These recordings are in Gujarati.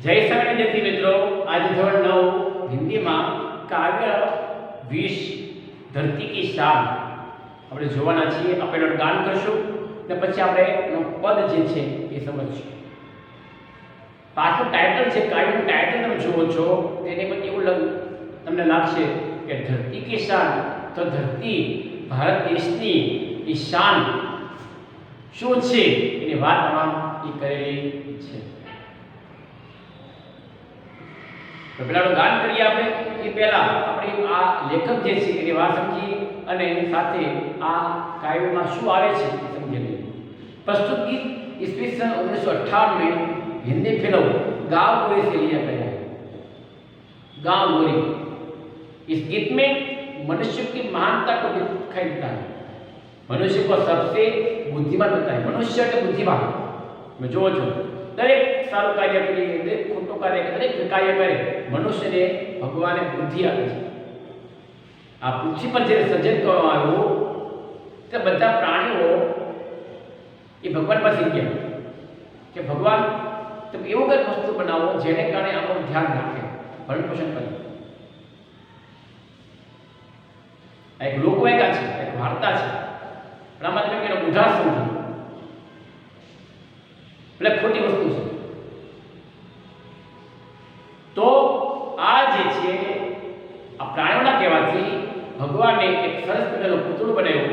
જય સ્વામી વિદ્યાર્થી મિત્રો, આજે ધોરણ 9 હિન્દીમાં કાવ્ય 20 ધરતી કી શાન આપણે જોવાના છીએ. આપણે એનું ગાન કરશું ને પછી આપણે એનું પદ જે છે એ સમજશું. પાછું ટાઇટલ છે, કાવ્યનું ટાઇટલ તમે જુઓ છો તેને પછી એવું તમને લાગશે કે ધરતી કી શાન, તો ધરતી ભારત દેશની એ શાન શું છે એની વાત આમાં એ કરેલી છે. તો પહેલાંનું ગાન કરીએ આપણે. એ પહેલાં આપણે આ લેખક જે છે એની વાત સમજીએ અને સાથે આ કાવ્યમાં શું આવે છે એ સમજી લઈએ. प्रस्तुत गीत ईस्वी सन 1958 में हिंदी फिल्म गाँव गोरी से लिया गया है. गाँव गोरी, इस गीत में मनुष्य की महानता को दिखाई देता है. मनुष्य को सबसे बुद्धिमान बताए. मनुष्य के बुद्धिमान में जो दरेक सारू कार्य करे, दरेक खोटो कार्य करे, दरेक कार्य करे, मनुष्य ने भगवान बुद्धि आपी है. आ पृथ्वी पर जे सर्जन करवामां आव्युं ते बधा प्राणीओ ए भगवान पासे गया कि भगवान તમે એવું કંઈક વસ્તુ બનાવો જેને કારણે આપણું ધ્યાન રાખે, ભરણ પોષણ કરે. આ એક લોકવાયકા છે, એક વાર્તા છે, પણ આમાં તમે એનો ઉધાર સમજો એટલે ખોટી વસ્તુ છે. તો આ જે છે આ પ્રાણીઓના કહેવાથી ભગવાને એક સરસ મજાનું પૂતળું બનાવ્યું,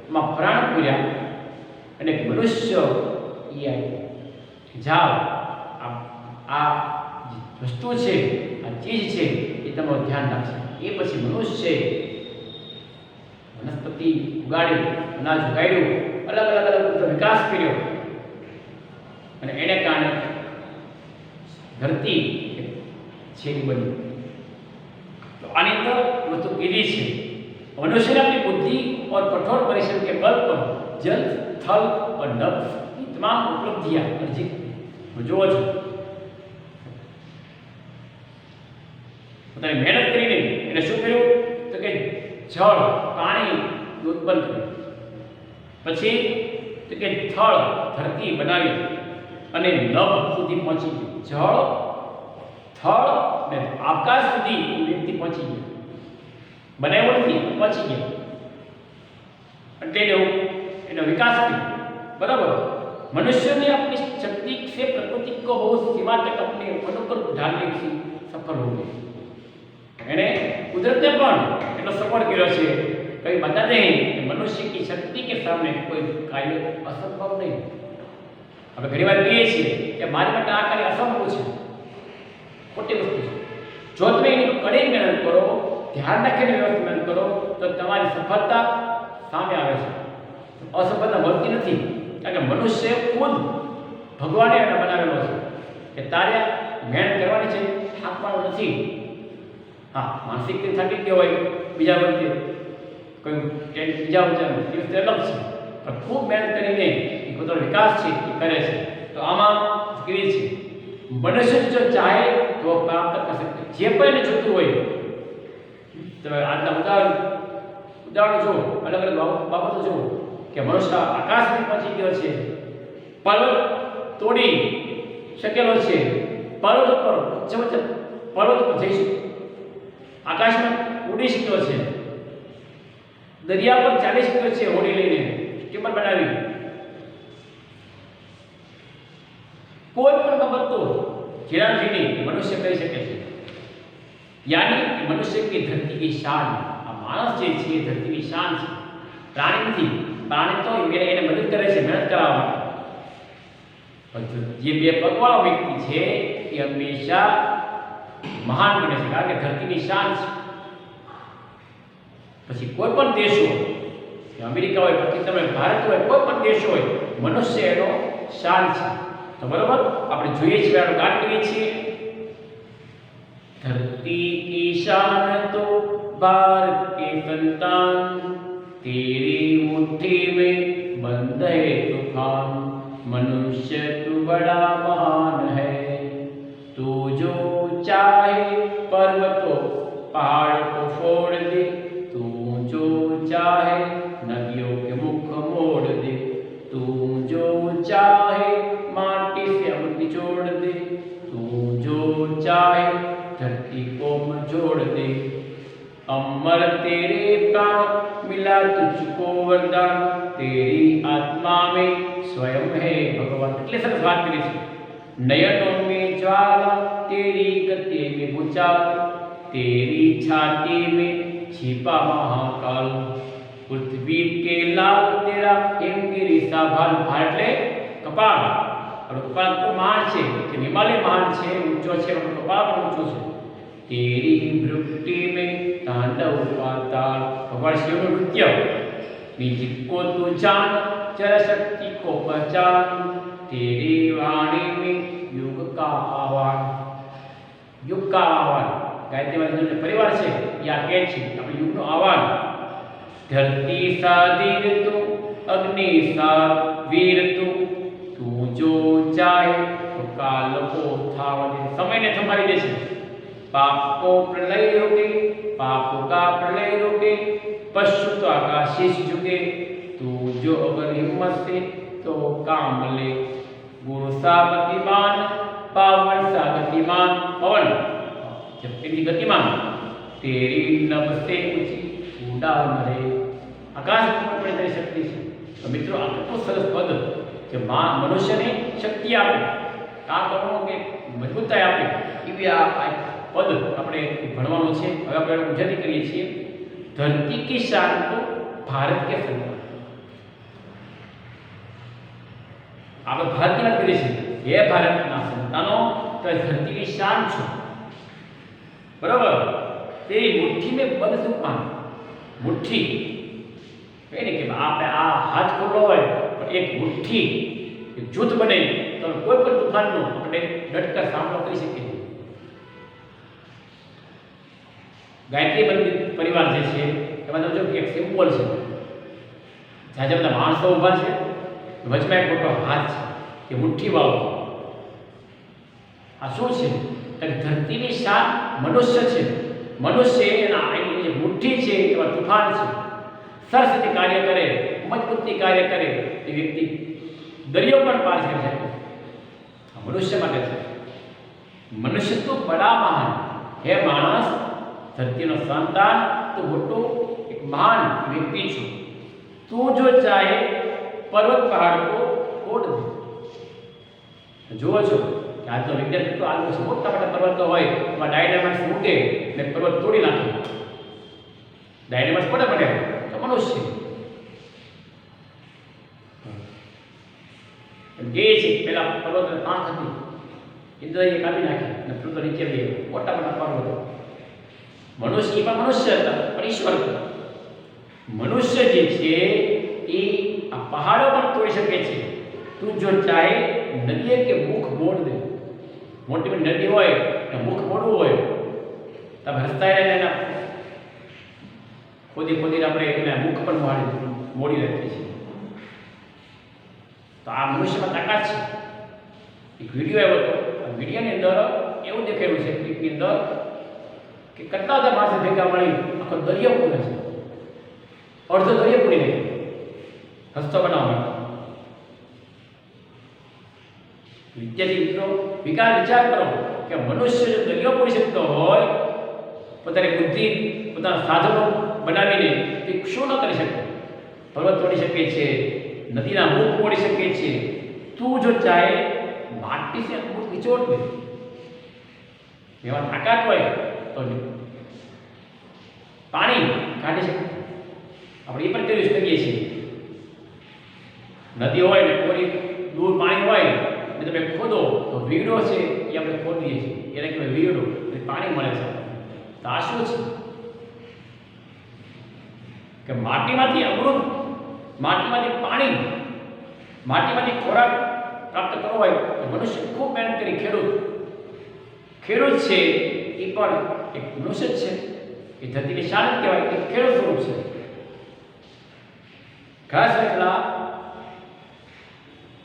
એમાં પ્રાણ પૂર્યા અને એક મનુષ્ય એ જાઓ આ વસ્તુ છે, આ ચીજ છે એ તમારું ધ્યાન રાખશે. એ પછી મનુષ્ય વનસ્પતિ ઉગાડી, અનાજ ઉગાડ્યું, અલગ અલગ અલગ વિકાસ કર્યો અને એને કારણે ધરતી છે એ બની. तो आनी तो वस्तु कीधी है. मनुष्य ने अपनी बुद्धि और कठोर परिश्रम के बल पर जल, थल और नभ की तमाम उपलब्धियां अर्जित जो પોતાની મહેનત કરીને એને શું કર્યું તો કે જળ, પાણી ઉત્પન્ન કર્યું, પછી તો કે થળ, ધરતી બનાવી અને નભ સુધી પહોંચી ગયું. જળ, થળ ને આકાશ સુધી વ્યક્તિ પહોંચી ગયો, બનાવ્યો નથી, પહોંચી ગયો એટલે એનો વિકાસ કર્યો. बराबर. मनुष्य ने अपनी शक्ति से प्रकृति को बहुत सीमा तक अपने अनुकूल ढालने की सफल हो गए. એને કુદરતે પણ એટલો સપોર્ટ કર્યો છે. કઈ बताते हैं कि मनुष्य की शक्ति के सामने कोई कार्य असंभव नहीं. આપણે ઘણી વાર કહીએ છીએ કે મારી માટે આ કાર્ય અસંભવ છે, ખોટી વસ્તુ છે. જો તમે એની કડી મહેનત કરો, ધ્યાન રાખીને વ્યવસ્થિત મહેનત કરો તો તમારી સફળતા સામે આવે છે. અસફળતા મળતી નથી, કારણ કે મનુષ્ય ખુદ ભગવાને એને બનાવેલો છે કે તારે મહેનત કરવાની છે, થાકવાનું નથી. હા, માનસિક રીતે થાકી ગયો હોય બીજા વખતે કોઈ બીજા વચ્ચેનો દિવસ અલગ છે, પણ ખૂબ મહેનત કરીને એ પોતાનો વિકાસ છે એ કરે છે. તો આમાં કેવી છે મનુષ્ય જો ચાહે તો પ્રાપ્ત કરી શકે જે પણ એને જોતું હોય. તમે આજના ઉદાહરણ જુઓ, અલગ અલગ બાબતો જુઓ કે મનુષ્ય આકાશમાં પહોંચી ગયો છે, પર્વત તોડી શકેલો છે, પર્વત પર પર્વત પર જઈ શકે, આકાશમાં ઉડી શક્યો છે, દરિયા પર ચાલી શક્યો છે, હોડી લઈને સ્ટીમર બનાવી. કોઈ પણ બાબતો જેનાથી મનુષ્ય કરી શકે છે. यानी मनुष्य की धरती की शान. આ માણસ જે છે ધરતીની શાન છે, પ્રાણી નથી. પ્રાણી તો એને મદદ કરે છે મહેનત કરાવવા માટે. જે બે પગવાળો વ્યક્તિ છે એ હંમેશા મહાન બને છે, કારણ કે ધરતીની શાન છે. પછી કોઈ પણ દેશ હોય, અમેરિકા હોય, પાકિસ્તાન હોય, ભારત હોય, કોઈ પણ દેશ હોય, મનુષ્ય એનો શાન છે. તો બરોબર આપણે જોઈએ છીએ, આનું ગાન કરીએ છીએ. धरती की शान तो भारत के संतान, तेरी मुट्ठी में बंद है तूफान. मनुष्य तू बड़ा महान है, तू जो चाहे पर्वतों पहाड़ को फोड़ दे, तू जो चाहे नदियों के मुख मोड़ दे, तू जो चाहे माटी से अमृत जोड़ दे, तू चाहे धरती को जोड़ दे, अमर तेरे प्राण मिला तुझको वरदान, तेरी आत्मा में स्वयं है भगवान। એટલે સરસ વાત કરી છે। नयनों में ज्वाला तेरी गति में भूचाल, तेरी छाती में छिपा महाकाल, पृथ्वी के लाल तेरा हिमगिरी सा भाल। भाल એટલે કપાળ, કપાળ તો મહાન છે, કે હિમાલય મહાન છે, ઊંચો છે, કપાળ પણ ઊંચો છે। तेरी भृकुटी में तांडव पाताल, भगवान शिव नृत्य, निज को तू जान चर शक्ति को पहचान, तेरी वाणी में युग का आह्वान। युग का आह्वान गायत्री मंत्र जो परिवार से या के छे આપણે યુગનું આહવાન। धरती सा धीर तू, अग्नि सा वीर तू, तू जो चाहे तो काल को थावा दे, સમયને થંભાવી દે છે। पाप को प्रलय रोके, पाप का प्रलय रोके, पशु तो आकाशीष झुके, तू जो अगर हिम्मत से तो काम ले, गुरु सा गतिमान, पावन सा गतिमान, पवन जब तेरी गतिमान, तेरी नभ से ऊंची उड़ान रे, आकाश पर पड़े तेरी शक्ति से। तो मित्रों आ तो सरस पद कि मां मनुष्य ने शक्ति आपे, का कर्मों के मजबूताई आपे, एवी आ पद આપણે ભણવાનું છે। હવે આપણે ગુજરાતી કરીએ છીએ। ધરતી की शान को भारत के संतान, આપણે ભારતની વાત કરીએ છીએ, હે ભારતના સંતાનો તો ધરતી की शान છો, બરાબર। તેરી મુઠ્ઠી में बंद तूफान, मुठ्ठी કહે ને કે આપણે આ હાથ ખોલો હોય પણ એક મુઠ્ઠી એક જૂથ બને તો કોઈ પણ તૂફાનનો આપણે ડટકર સામનો કરી શકીએ। ગાયત્રી મંત્ર પરિવાર જે છે એમાં તમે જો એક સિમ્બોલ છે, જ્યાં બધા માણસો ઊભા છે, વચમાં એક મોટો હાથ છે, કે મુઠ્ઠીવાળો। આ શું છે? કે ધરતીની શાન મનુષ્ય છે। મનુષ્ય એના એની જે મુઠ્ઠી છે એમાં તૂફાન છે, સરસથી કાર્ય કરે, મજબૂતથી કાર્ય કરે, એ વ્યક્તિ દરિયો પણ પાર કરી શકે। મનુષ્ય માટે છે। મનુષ્ય તો બડા મહાન, હે માણસ धरती संतान तो मोटो एक महान व्यक्ति छो, तू जो चाहे पर्वत पहाड़ को तोड़ दे। जो छो आज तो विज्ञान तो आज मोटा मोटा पर्वत तो होय एमां डायनामाइट्स मूके ने पर्वत तोड़ी नाखे। डायनामाइट्स कोने बने? तो मनुष्य जे छे पेला पर्वत आंख हती इंद्रजीए कापी नाखी ने पर्वत नीचे गयो, मोटा मोटा पर्वत। मनुष्य पर मनुष्य था पर ईश्वर था। मनुष्य जे छे ए आ पहाड़ों पर तोड़ी सके छे। तू जो चाहे नदी के मुख मोड़ दे, मोटी में नदी होय ने मुख मोड़વું હોય तब हस्ता रहना खोदी खोदी આપણે એના મુખ પર મોડી રાખીએ છીએ। તો આ મનુષ્યમાં તાકાત છે। એક વિડિયો આવ્યો હતો, આ વિડિયોની અંદર એવું દેખાયું છે ક્લિપની અંદર કે કેટલા બધા માણસો ભેગા મળી આખો દરિયો પૂરે છે, અડધો દરિયો પૂરી નાખ્યો રસ્તો બનાવવા માટે। વિદ્યાર્થી મિત્રો વિચાર કરો કે મનુષ્ય જો દરિયો પૂરી શકતો હોય, પોતાની બુદ્ધિ પોતાના સાધનો બનાવીને તે શું ન કરી શકે? પર્વત તોડી શકે છે, નદીના મુખ તોડી શકે છે। તું જો ચાહે માટી से मुख निचोड़ दे, એમાં તાકાત હોય तो पानी काढ़ी शके। આપણે એ પણ યુઝ કરીએ છીએ। નદી હોય ને કોઈ દૂર પાણી હોય ને તમે ખોદો તો વીડો છે એ આપણે ખોદીએ છીએ, એને કહેવાય વીડો, એટલે પાણી મળે છે। તો આ શું છે કે માટીમાંથી અમૃત, માટીમાંથી પાણી, માટીમાંથી ખોરાક પ્રાપ્ત કરવો હોય તો મનુષ્ય ખૂબ મહેનત કરી। ખેડૂત છે એ પણ एक मनुष्य है, ये धरती की शान कहवाय, एक खेडूत स्वरूप है। खास એટલા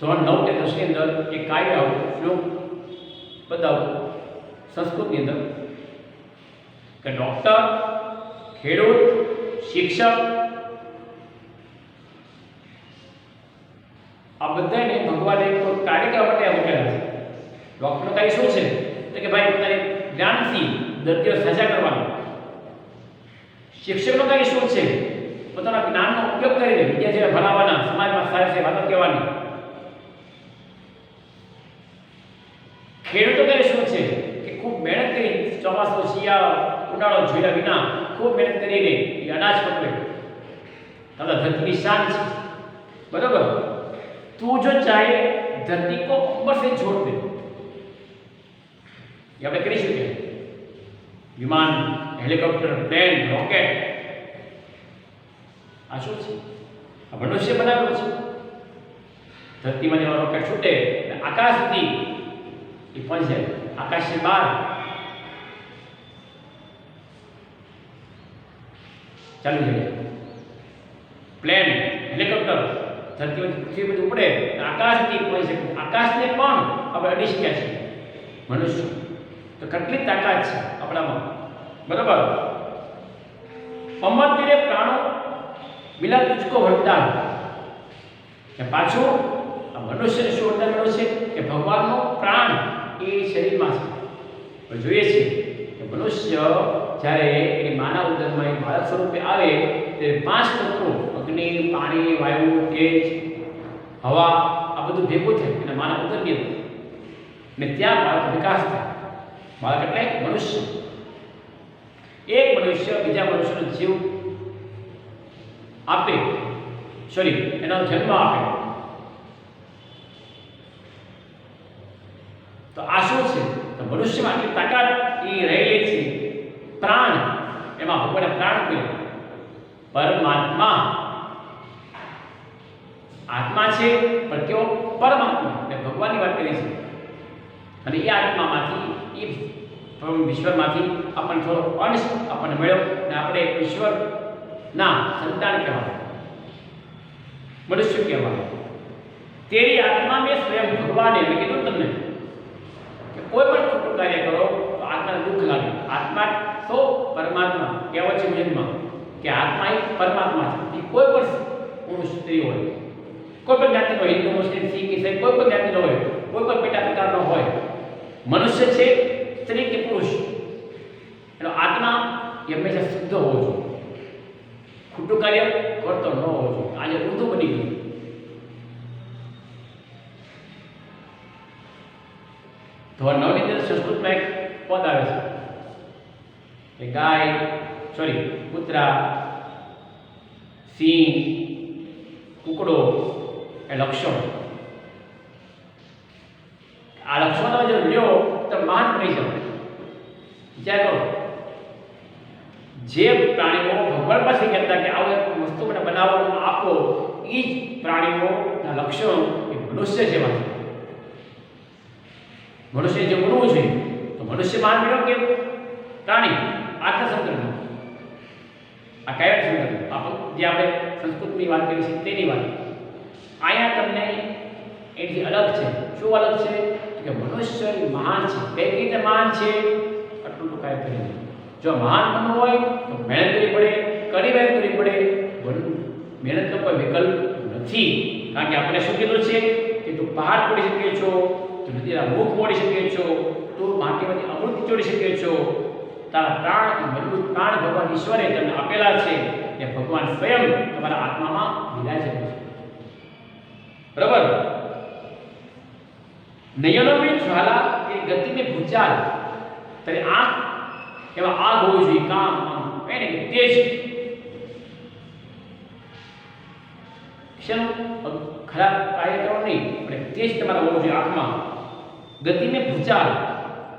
ધોરણ 9 કે 10 ની અંદર એક કાવ્ય આવું શ્લોક બતાવું સંસ્કૃતની અંદર કે ડોક્ટર, ખેડૂત, શિક્ષક આ બધાને ભગવાને કોઈ કાર્ય કરવા માટે મોકલ્યા છે। ડોક્ટરનું કાર્ય શું છે? તો કે ભાઈ પોતાની જ્ઞાનથી દર્દીઓ સાજા કરવાનું. શિક્ષકનું કાર્ય શું છે? પોતાના જ્ઞાનનો ઉપયોગ કરીને વિદ્યાર્થીઓને ભણાવવાના, સમાજમાં સારી સારી વાતો કહેવાની. ખેડૂતો કાર્ય શું છે? કે ખૂબ મહેનત કરી, ચોમાસું, શિયાળો, ઉનાળો જોયા વિના ખૂબ મહેનત કરીને એ અનાજ પકવે. દાદા ધરતીની શાન છે, બરાબર. તું જો ચાહે ધરતી કો ऊपर से छोड़ दे, ये આપણે કરી શકીએ. વિમાન, હેલિકોપ્ટર, પ્લેન, રોકેટ, આ શું છે? આ મનુષ્ય બનાવેલો છે. ધરતીમાં જેવા રોકેટ છૂટે આકાશ સુધી એ પહોંચે, આકાશની બહાર. ચાલુ જાય પ્લેન, હેલિકોપ્ટર ધરતીમાંથી પૃથ્વી બધું ઉપડે, આકાશ સુધી પહોંચી શકે. આકાશને પણ આપણે અડી શક્યા છીએ મનુષ્ય. તો કેટલી તાકાત છે આપણામાં, બરાબર. અમર તેરે પ્રાણો મિલા તુજકો વરદાન. કે પાછું આ મનુષ્યને શું વરદાન મળ્યું છે? કે ભગવાનનો પ્રાણ એ શરીરમાં છે. જોઈએ છીએ કે મનુષ્ય જ્યારે એની માના ઉદરમાં એ બાળક સ્વરૂપે આવે ત્યારે 5 તત્વો અગ્નિ, પાણી, વાયુ, તેજ, હવા આ બધું ભેગું થાય અને માના ઉદરની અંદર, ને ત્યાં બાળક વિકાસ થાય. બાળક એટલે મનુષ્ય. એક મનુષ્ય બીજા મનુષ્યનો જીવ આપે, સોરી એનો જન્મ આપે. તો આ શું છે? તો મનુષ્યમાં આટલી તાકાત એ રહેલી છે. પ્રાણ, એમાં ભગવાને પ્રાણ કહ્યું. પરમાત્મા આત્મા છે, પણ કેવો? પરમાત્મા. એટલે ભગવાનની વાત કરી છે. અને એ આત્મામાંથી, એ ઈશ્વરમાંથી આપણને થોડો અંશ આપણને મળ્યો અને આપણે ઈશ્વરના સંતાન કહેવાય, મનુષ્ય કહેવાય. તેરી આત્મા મેં સ્વયં ભગવાને, મેં કીધું તમને કે કોઈ પણ ખોટું કાર્ય કરો તો આત્માને દુઃખ લાગે. આત્મા તો પરમાત્મા કહેવાય છે ગુજરાતીમાં કે આત્મા એક પરમાત્મા છે. એ કોઈ પણ પુરુષ સ્ત્રી હોય, કોઈ પણ જ્ઞાતિનો, હિન્દુ, મુસ્લિમ, શીખ, ઈસાઈ, કોઈ પણ જ્ઞાતિનો હોય, કોઈ પણ પેટા પ્રકારનો હોય, મનુષ્ય છે, સ્ત્રી કે પુરુષ, એનો આત્મા એ હંમેશા શુદ્ધ હોવો જોઈએ. ખોટું કાર્ય કરતો ન હોવો જોઈએ. આજે ઊંધું બની ગયું. તો નવની અંદર સંસ્કૃતમાં એક પદ આવે છે કે ગાય, સોરી કૂતરા, સિંહ, કુકડો એ લક્ષણ. આ લક્ષણો જો લ્યો તો મહાન બની જાવ. વિચાર કરો, જે પ્રાણીઓ ભગવાન પાસે કહેતા કે આવું એક વસ્તુ મને બનાવવાનું આપો, એ જ પ્રાણીઓના લક્ષણો એ મનુષ્ય જેવા છે. મનુષ્ય જે બનવું જોઈએ તો મનુષ્ય મહાન બન્યો કે પ્રાણી? આત્મસંકલ્પ. આ કયા સંકલ્પ? જે આપણે સંસ્કૃતની વાત કરી છે તેની વાત. અહીંયા તમને એથી અલગ છે. શું અલગ છે? કે મનુષ્ય મહાન છે. કઈ રીતે મહાન છે? આટલું તો કાંઈ કરી નહીં. જો મહાન બનવું હોય તો મહેનત કરવી પડે, કડી મહેનત કરવી પડે. મહેનતનો કોઈ વિકલ્પ નથી. કારણ કે આપણે શું કીધું છે કે તું પહાડ તોડી શકીએ છો, તું નદીના મુખ મોડી શકીએ છો, તું માટીમાંથી અમૃત ચોડી શકીએ છો. તારા પ્રાણ, મજબૂત પ્રાણ ભગવાન ઈશ્વરે તમને આપેલા છે. એ ભગવાન સ્વયં તમારા આત્મામાં વિરાજે છે, બરાબર. નયનો મેં જ્વાલા એ ગતિ મેં ભૂચાલ. તારી આંખ એમાં આગ હોવી જોઈએ, કામ એને તેજ. ખરાબ કાર્ય કરો નહીં, પણ તેજ તમારા હોવું જોઈએ આંખમાં. ગતિ મેં ભૂચાલ,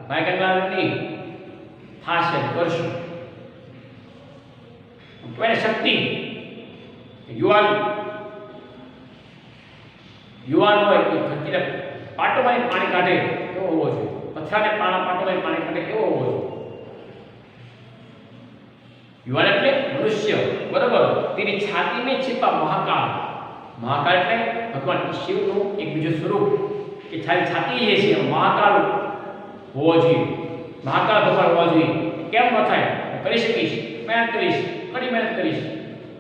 ભાઈ નહીં થશે કરશું. કહેવાય શક્તિ. યુવાન હોય તો ધરતીને પાટોમાં પાણી કાઢે એવો હોવો જોઈએ. પથરાને પાટોમાં પાણી કાઢે એવો હોવો જોઈએ. યુવાન એટલે મનુષ્ય, બરાબર. તેની છાતી મેં छिपा મહાકાળ. મહાકાળ એટલે ભગવાન શિવનું એક બીજું સ્વરૂપ. કે છાતી જે છે મહાકાળ હોવો જોઈએ. મહાકાળ ભગવાન હોવા જોઈએ. કેમ ન થાય? કરી શકીશ, મહેનત કરીશ, કડી મહેનત કરીશ,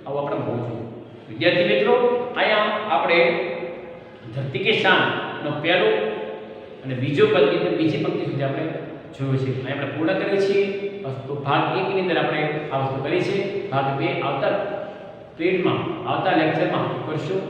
આવું આપણે હોવું જોઈએ. વિદ્યાર્થી મિત્રો, અહીંયા આપણે ધરતી કે શાન નો પહેલો અને બીજો પંક્તિ, બીજી પંક્તિ સુધી આપણે જોયું છે. અહીં આપણે પૂર્ણ કરીએ છીએ. તો ભાગ 1 ની અંદર આપણે આ વસ્તુ કરી છે. ભાગ 2 આવતા પીરિયડમાં આવતા લેક્ચરમાં કરશું.